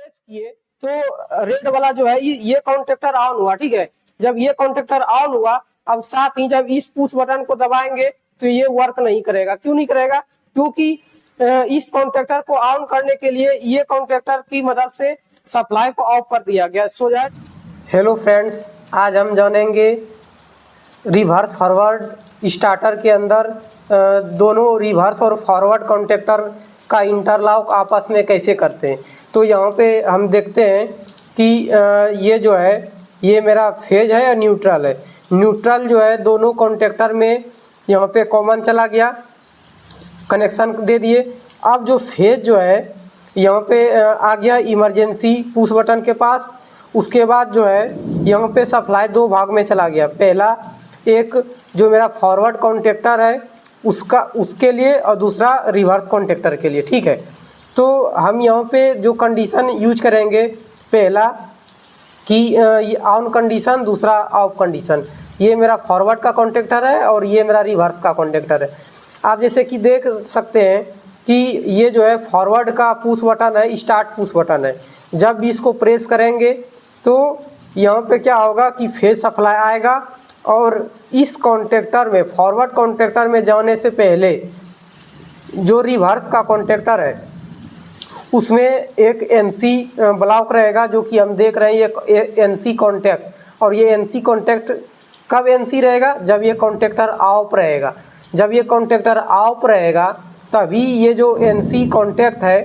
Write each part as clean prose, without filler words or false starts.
Press किए तो red वाला जो है ये कॉन्टेक्टर ऑन हुआ, ठीक है। जब ये कॉन्टेक्टर ऑन हुआ, अब साथ ही जब इस पुश बटन को दबाएंगे तो ये वर्क नहीं करेगा। क्यों नहीं करेगा? क्योंकि इस कॉन्टेक्टर को ऑन करने के लिए ये कॉन्टेक्टर की मदद से सप्लाई को ऑफ कर दिया गया। सो दैट हेलो फ्रेंड्स, आज हम जानेंगे रिवर्स फॉरवर्ड स्टार्टर के अंदर दोनों रिवर्स और फॉरवर्ड कॉन्टेक्टर का इंटरलॉक आपस में कैसे करते हैं। तो यहाँ पे हम देखते हैं कि ये जो है ये मेरा फेज है या न्यूट्रल है। न्यूट्रल जो है दोनों कॉन्टेक्टर में यहाँ पे कॉमन चला गया, कनेक्शन दे दिए। अब जो फेज जो है यहाँ पे आ गया इमरजेंसी पुश बटन के पास। उसके बाद जो है यहाँ पे सप्लाई दो भाग में चला गया। पहला एक जो मेरा फॉरवर्ड कॉन्टेक्टर है उसके लिए और दूसरा रिवर्स कॉन्टेक्टर के लिए, ठीक है। तो हम यहाँ पे जो कंडीशन यूज करेंगे, पहला कि ये ऑन कंडीशन, दूसरा ऑफ कंडीशन। ये मेरा फॉरवर्ड का कॉन्टेक्टर है और ये मेरा रिवर्स का कॉन्टेक्टर है। आप जैसे कि देख सकते हैं कि ये जो है फॉरवर्ड का पुश बटन है, स्टार्ट पुश बटन है। जब भी इसको प्रेस करेंगे तो यहाँ पे क्या होगा कि फेज सप्लाई आएगा और इस कॉन्टेक्टर में, फॉरवर्ड कॉन्टेक्टर में जाने से पहले जो रिवर्स का कॉन्टेक्टर है उसमें एक एनसी ब्लॉक रहेगा, जो कि हम देख रहे हैं ये एनसी कॉन्टैक्ट। और ये एनसी कॉन्टैक्ट कब एनसी रहेगा? जब ये कॉन्टेक्टर ऑफ रहेगा। जब ये कॉन्टेक्टर ऑफ रहेगा तभी ये जो एनसी कॉन्टैक्ट है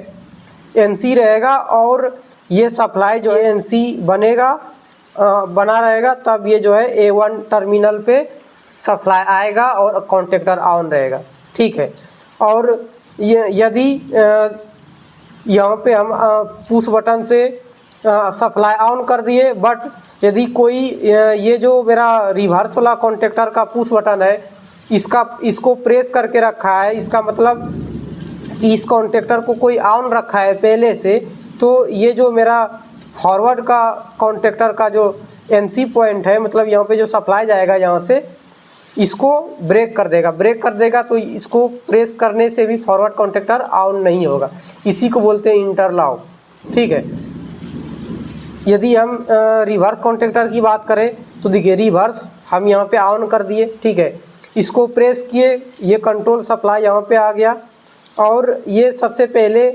एनसी रहेगा और ये सप्लाई जो है एनसी बना रहेगा। तब ये जो है A1 टर्मिनल पे सप्लाई आएगा और कॉन्टेक्टर ऑन रहेगा, ठीक है। और ये यदि यहाँ पे हम पुश बटन से सप्लाई ऑन कर दिए, बट यदि कोई ये जो मेरा रिवर्स वाला कॉन्टेक्टर का पुश बटन है इसको प्रेस करके रखा है, इसका मतलब कि इस कॉन्टेक्टर को कोई ऑन रखा है पहले से, तो ये जो मेरा फॉरवर्ड का कॉन्टेक्टर का जो एनसी पॉइंट है, मतलब यहाँ पे जो सप्लाई जाएगा यहाँ से, इसको ब्रेक कर देगा। तो इसको प्रेस करने से भी फॉरवर्ड कॉन्टेक्टर ऑन नहीं होगा। इसी को बोलते हैं इंटरलॉक, ठीक है। यदि हम रिवर्स कॉन्टेक्टर की बात करें तो देखिए रिवर्स हम यहाँ पे ऑन कर दिए, ठीक है। इसको प्रेस किए, ये कंट्रोल सप्लाई यहाँ पे आ गया और ये सबसे पहले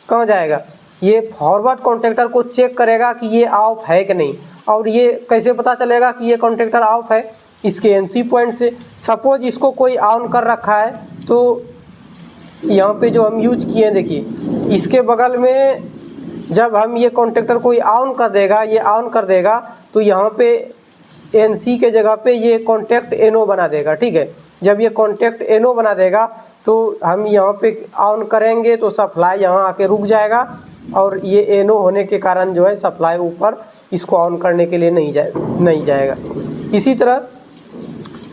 कहाँ जाएगा? ये फॉरवर्ड कॉन्टेक्टर को चेक करेगा कि ये ऑफ है कि नहीं। और ये कैसे पता चलेगा कि ये कॉन्टेक्टर ऑफ है? इसके एनसी पॉइंट से। सपोज इसको कोई ऑन कर रखा है तो यहाँ पे जो हम यूज किए, देखिए इसके बगल में जब हम ये कॉन्टेक्टर कोई ऑन कर देगा, ये ऑन कर देगा तो यहाँ पे एनसी के जगह पे ये कॉन्टैक्ट एनओ बना देगा, ठीक है। जब ये कॉन्टैक्ट एनओ बना देगा तो हम यहाँ पे ऑन करेंगे तो सप्लाई यहाँ आके रुक जाएगा और ये एनओ होने के कारण जो है सप्लाई ऊपर इसको ऑन करने के लिए नहीं जाएगा। इसी तरह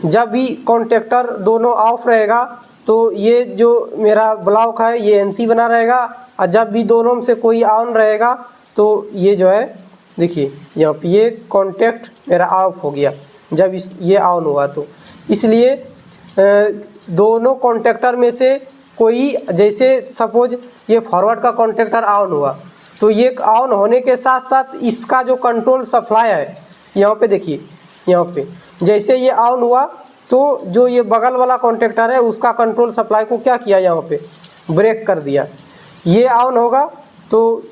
जब भी कॉन्टेक्टर दोनों ऑफ रहेगा तो ये जो मेरा ब्लॉक है ये एनसी बना रहेगा, और जब भी दोनों में से कोई ऑन रहेगा तो ये जो है देखिए यहाँ पे ये कॉन्टैक्ट मेरा ऑफ हो गया जब ये ऑन हुआ। तो इसलिए दोनों कॉन्टेक्टर में से कोई, जैसे सपोज ये फॉरवर्ड का कॉन्टेक्टर ऑन हुआ तो ये ऑन होने के साथ साथ इसका जो कंट्रोल सप्लाई है यहाँ पे देखिए, यहाँ पे जैसे ये ऑन हुआ तो जो ये बगल वाला कॉन्टेक्टर है उसका कंट्रोल सप्लाई को क्या किया, यहाँ पे ब्रेक कर दिया। ये ऑन होगा तो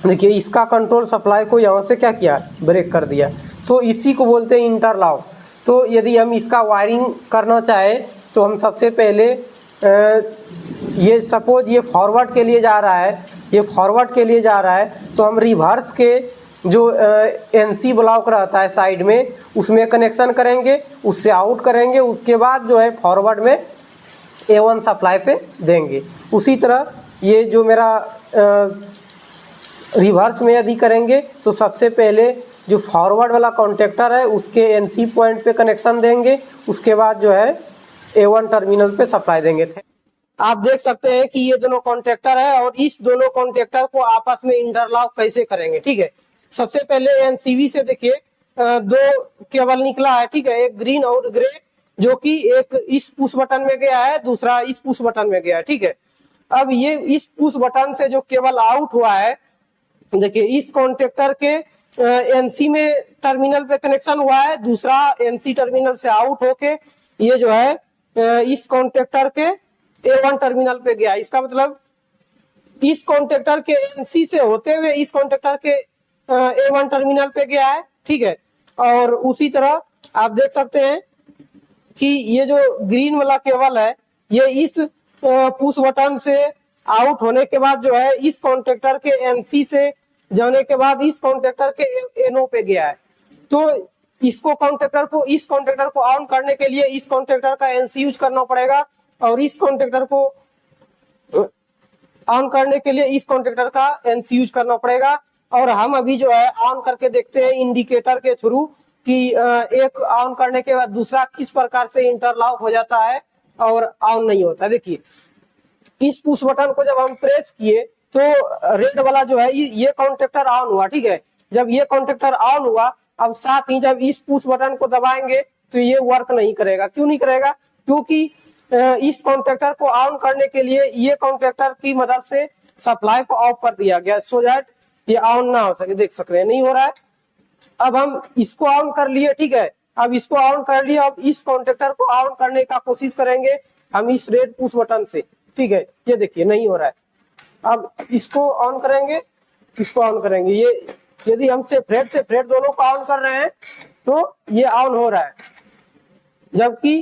देखिए इसका कंट्रोल सप्लाई को यहाँ से क्या किया, ब्रेक कर दिया। तो इसी को बोलते हैं इंटरलॉक। तो यदि हम इसका वायरिंग करना चाहें तो हम सबसे पहले ये सपोज ये फॉरवर्ड के लिए जा रहा है, ये फॉरवर्ड के लिए जा रहा है तो हम रिवर्स के जो एनसी ब्लॉक रहता है साइड में उसमें कनेक्शन करेंगे, उससे आउट करेंगे, उसके बाद जो है फॉरवर्ड में A1 सप्लाई पे देंगे। उसी तरह ये जो मेरा रिवर्स में यदि करेंगे तो सबसे पहले जो फॉरवर्ड वाला कॉन्टेक्टर है उसके एनसी पॉइंट पे कनेक्शन देंगे, उसके बाद जो है A1 टर्मिनल पे सप्लाई देंगे। आप देख सकते हैं कि ये दोनों कॉन्टेक्टर है और इस दोनों कॉन्टेक्टर को आपस में इंटरलॉक कैसे करेंगे, ठीक है। सबसे पहले एनसीबी से देखिए दो केबल निकला है, ठीक है, एक ग्रीन और ग्रे, जो कि एक इस पुश बटन में गया है, दूसरा इस पुश बटन में गया है, ठीक है। अब ये इस पुश बटन से जो केबल आउट हुआ है देखिए इस कॉन्टेक्टर के एनसी में टर्मिनल पे कनेक्शन हुआ है, दूसरा एनसी टर्मिनल से आउट होके ये जो है इस कॉन्टेक्टर के A1 टर्मिनल पे गया। इसका मतलब इस कॉन्टेक्टर के एनसी से होते हुए इस कॉन्टेक्टर के A1 टर्मिनल पे गया है, ठीक है। और उसी तरह आप देख सकते हैं कि ये जो ग्रीन वाला केबल है ये इस पुश बटन से आउट होने के बाद जो है इस कॉन्टेक्टर के एनसी से जाने के बाद इस कॉन्टेक्टर के एनओ पे गया है। तो इसको इस कॉन्टेक्टर को ऑन करने के लिए इस कॉन्टेक्टर का एनसी यूज करना पड़ेगा और इस कॉन्टेक्टर को ऑन करने के लिए इस कॉन्टेक्टर का एनसी यूज करना पड़ेगा। और हम अभी जो है ऑन करके देखते हैं इंडिकेटर के थ्रू कि एक ऑन करने के बाद दूसरा किस प्रकार से इंटरलॉक हो जाता है और ऑन नहीं होता। देखिए इस पुश बटन को जब हम प्रेस किए तो रेड वाला जो है ये कॉन्टेक्टर ऑन हुआ, ठीक है। जब ये कॉन्टेक्टर ऑन हुआ, अब साथ ही जब इस पुश बटन को दबाएंगे तो ये वर्क नहीं करेगा। क्यों नहीं करेगा? क्योंकि इस कॉन्टेक्टर को ऑन करने के लिए ये कॉन्टेक्टर की मदद से सप्लाई को ऑफ कर दिया गया सो दैट ये ऑन ना हो सके। देख सकते हैं नहीं हो रहा है। अब हम इसको ऑन कर लिए, ठीक है। अब इसको ऑन कर लिया, अब इस कॉन्टेक्टर को ऑन करने का कोशिश करेंगे हम इस रेड पुश बटन से, ठीक है। ये देखिए नहीं हो रहा है। अब इसको ऑन करेंगे, इसको ऑन करेंगे, ये यदि हम सेपरेट दोनों को ऑन कर रहे हैं तो ये ऑन हो रहा है, जबकि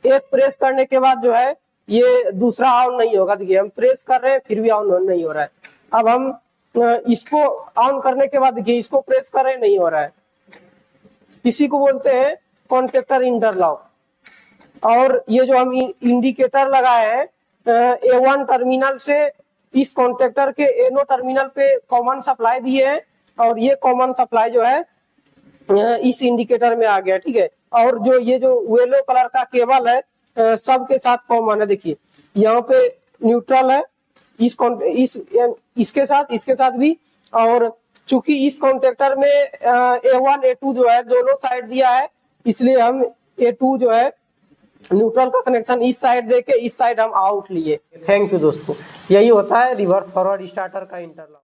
एक प्रेस करने के बाद जो है ये दूसरा ऑन नहीं होगा। देखिए हम प्रेस कर रहे हैं फिर भी ऑन नहीं हो रहा है। अब हम इसको ऑन करने के बाद देखिए इसको प्रेस कर रहे हैं, नहीं हो रहा है। इसी को बोलते हैं कॉन्टेक्टर इंटरलॉक। और ये जो हम इंडिकेटर लगाए हैं A1 टर्मिनल से इस कॉन्टेक्टर के एनो टर्मिनल पे कॉमन सप्लाई दिए हैं और ये कॉमन सप्लाई जो है इस इंडिकेटर में आ गया, ठीक है। और जो ये जो येलो कलर का केबल है सबके साथ कॉमन है। देखिए यहाँ पे न्यूट्रल है इसके साथ भी। और चूंकि इस कॉन्टेक्टर में A1 A2 जो है दोनों साइड दिया है, इसलिए हम A2 जो है न्यूट्रल का कनेक्शन इस साइड देके इस साइड हम आउट लिए। थैंक यू दोस्तों। यही होता है रिवर्स फॉरवर्ड स्टार्टर का इंटरलॉक।